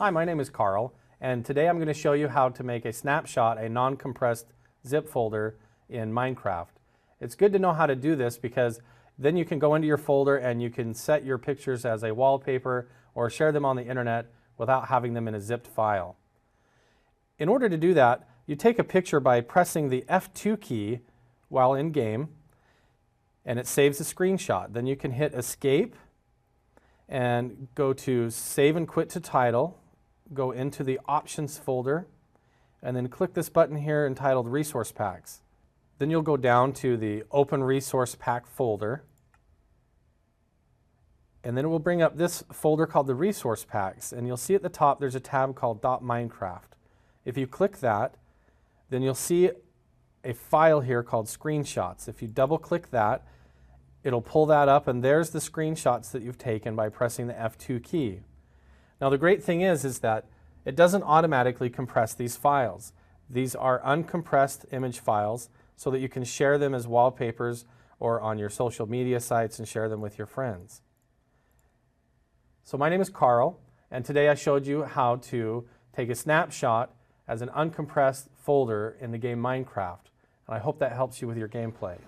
Hi, my name is Carl, and today I'm going to show you how to make a snapshot, a non-compressed zip folder in Minecraft. It's good to know how to do this because then you can go into your folder and you can set your pictures as a wallpaper or share them on the internet without having them in a zipped file. In order to do that, you take a picture by pressing the F2 key while in game, and it saves a screenshot. Then you can hit escape and go to save and quit to title, go into the options folder, and then click this button here entitled resource packs. Then you'll go down to the open resource pack folder, and then it will bring up this folder called the resource packs, and you'll see at the top there's a tab called .minecraft. If you click that, then you'll see a file here called screenshots. If you double click that, it'll pull that up, and there's the screenshots that you've taken by pressing the F2 key. Now the great thing is that it doesn't automatically compress these files. These are uncompressed image files so that you can share them as wallpapers or on your social media sites and share them with your friends. So my name is Carl, and today I showed you how to take a snapshot as an uncompressed folder in the game Minecraft. And I hope that helps you with your gameplay.